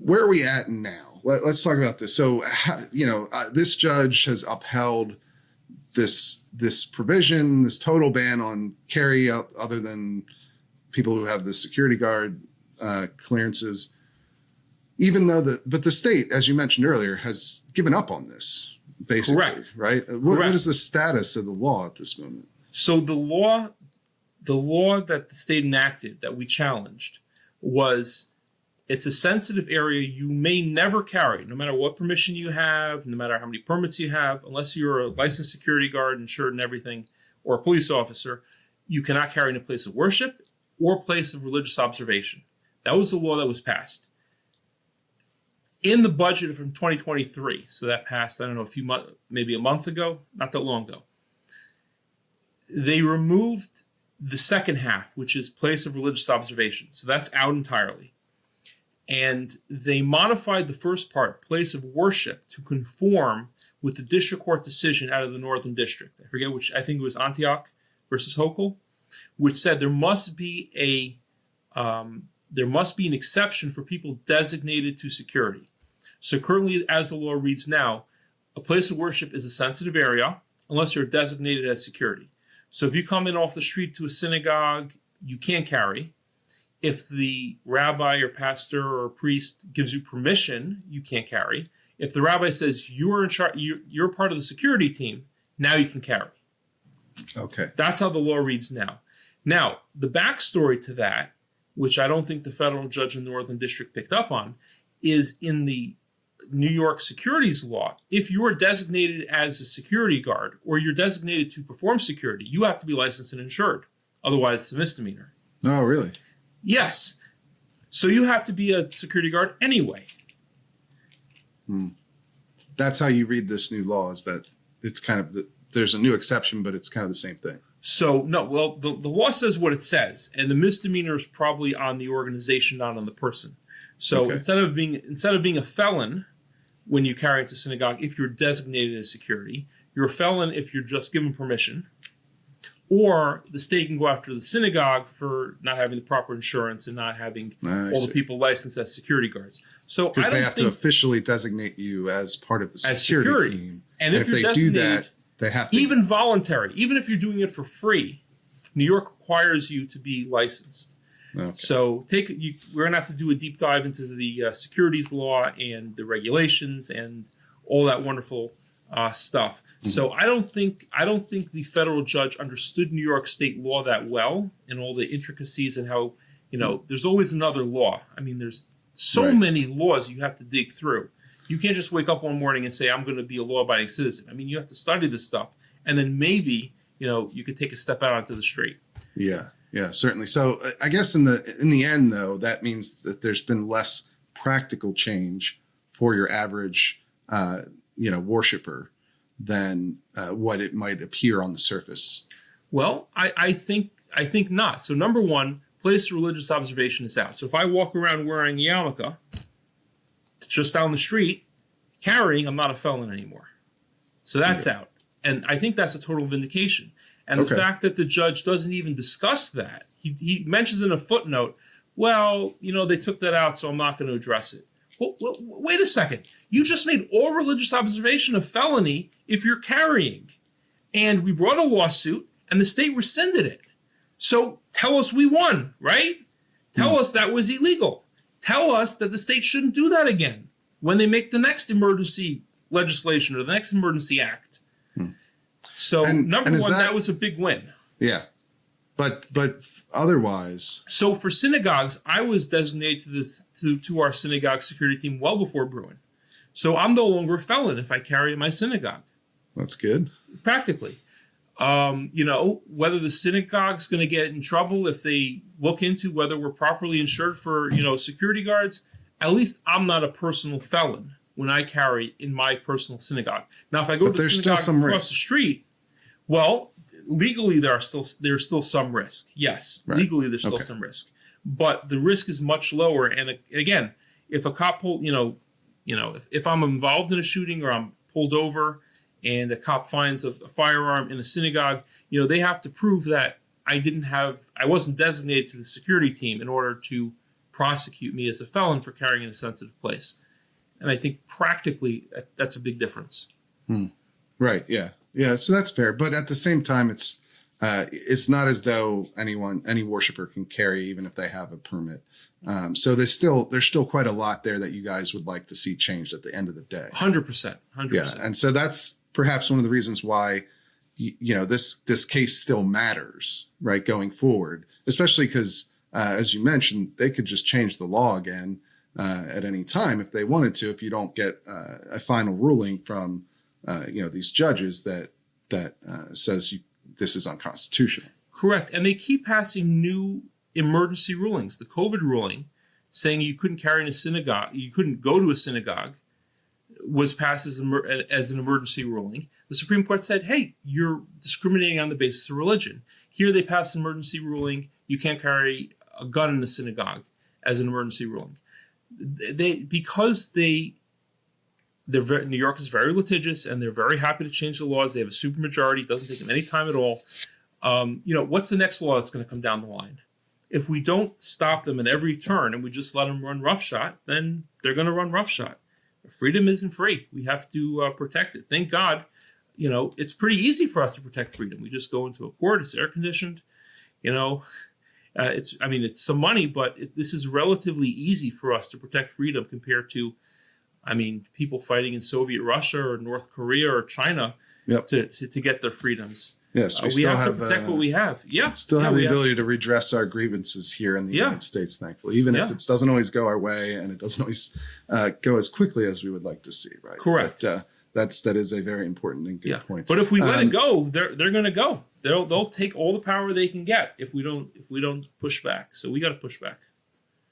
where are we at now? Let's talk about this. So, this judge has upheld this provision, this total ban on carry other than people who have the security guard clearances, even though the state, as you mentioned earlier, has given up on this, basically. Correct. Right? What is the status of the law at this moment? So the law that the state enacted that we challenged was, it's a sensitive area. You may never carry, no matter what permission you have, no matter how many permits you have, unless you're a licensed security guard, insured and everything, or a police officer, you cannot carry in a place of worship or place of religious observation. That was the law that was passed. In the budget from 2023, so that passed, I don't know, maybe a month ago, not that long ago, they removed the second half, which is place of religious observation. So that's out entirely. And they modified the first part, place of worship, to conform with the district court decision out of the Northern District. I forget which, I think it was Antioch versus Hochul, which said there must be an exception for people designated to security. So currently, as the law reads now, a place of worship is a sensitive area unless you're designated as security. So if you come in off the street to a synagogue, you can't carry. If the rabbi or pastor or priest gives you permission, you can't carry. If the rabbi says you're in charge, you're part of the security team, now you can carry. Okay. That's how the law reads now. Now, the backstory to that, which I don't think the federal judge in the Northern District picked up on, is in the New York securities law. If you are designated as a security guard or you're designated to perform security, you have to be licensed and insured. Otherwise, it's a misdemeanor. Oh, really? Yes. So you have to be a security guard anyway. That's how you read this new law, is that it's kind of there's a new exception, but it's kind of the same thing. So, no, well, the law says what it says, and the misdemeanor is probably on the organization, not on the person. So Okay. instead of being a felon when you carry into synagogue, if you're designated as security, you're a felon if you're just given permission. Or the state can go after the synagogue for not having the proper insurance and not having all the people licensed as security guards. So because they have to officially designate you as part of the security team. And if they do that, they have to. Even voluntary, even if you're doing it for free, New York requires you to be licensed. Okay. So we're going to have to do a deep dive into the securities law and the regulations and all that wonderful stuff. Mm-hmm. So I don't think the federal judge understood New York state law that well and all the intricacies and how, there's always another law. I mean, there's so many laws you have to dig through. You can't just wake up one morning and say, I'm going to be a law-abiding citizen. I mean, you have to study this stuff. And then maybe, you could take a step out onto the street. Yeah, certainly. So I guess in the end, though, that means that there's been less practical change for your average, worshiper than what it might appear on the surface. Well, I think not. So number one, place of religious observation is out. So if I walk around wearing a yarmulke just down the street, carrying, I'm not a felon anymore. So that's out. And I think that's a total vindication. And the fact that the judge doesn't even discuss that, he mentions in a footnote, well, they took that out, so I'm not going to address it. Well, wait a second. You just made all religious observation a felony if you're carrying. And we brought a lawsuit, and the state rescinded it. So tell us we won, right? Tell us that was illegal. Tell us that the state shouldn't do that again when they make the next emergency legislation or the next emergency act. So number one, that was a big win. Yeah. But otherwise. So for synagogues, I was designated to our synagogue security team well before Bruin. So I'm no longer a felon if I carry in my synagogue. That's good. Practically. Whether the synagogue's going to get in trouble if they look into whether we're properly insured for, security guards, at least I'm not a personal felon when I carry in my personal synagogue. Now, if I go to the synagogue across the street, well, legally there's still some risk. Yes, legally there's still some risk, but the risk is much lower. And again, if a cop if I'm involved in a shooting or I'm pulled over and a cop finds a firearm in a synagogue, they have to prove that I wasn't designated to the security team in order to prosecute me as a felon for carrying in a sensitive place. And I think practically that's a big difference. Right. Yeah. Yeah. So that's fair. But at the same time, it's not as though any worshiper can carry even if they have a permit. So there's still quite a lot there that you guys would like to see changed at the end of the day. 100%. Yeah. And so that's perhaps one of the reasons why, this case still matters, right, going forward, especially because, as you mentioned, they could just change the law again at any time if they wanted to, if you don't get a final ruling from, these judges that says this is unconstitutional. Correct. And they keep passing new emergency rulings. The COVID ruling saying you couldn't carry in a synagogue, you couldn't go to a synagogue, was passed as an emergency ruling. The Supreme Court said, hey, you're discriminating on the basis of religion. Here they passed an emergency ruling, you can't carry a gun in a synagogue as an emergency ruling. New York is very litigious, and they're very happy to change the laws. They have a supermajority. It doesn't take them any time at all. What's the next law that's going to come down the line? If we don't stop them at every turn and we just let them run roughshod, then they're going to run roughshod. Freedom isn't free. We have to protect it. Thank God, it's pretty easy for us to protect freedom. We just go into a court. It's air conditioned. It's some money, but this is relatively easy for us to protect freedom compared to, people fighting in Soviet Russia or North Korea or China to get their freedoms. Yes, we have to protect what we have. Yeah, still have the ability to redress our grievances here in the United States, thankfully, even if it doesn't always go our way and it doesn't always go as quickly as we would like to see. Right. Correct. But that is a very important and good point. But if we let it go, they're going to go. They'll take all the power they can get if we don't push back. So we got to push back.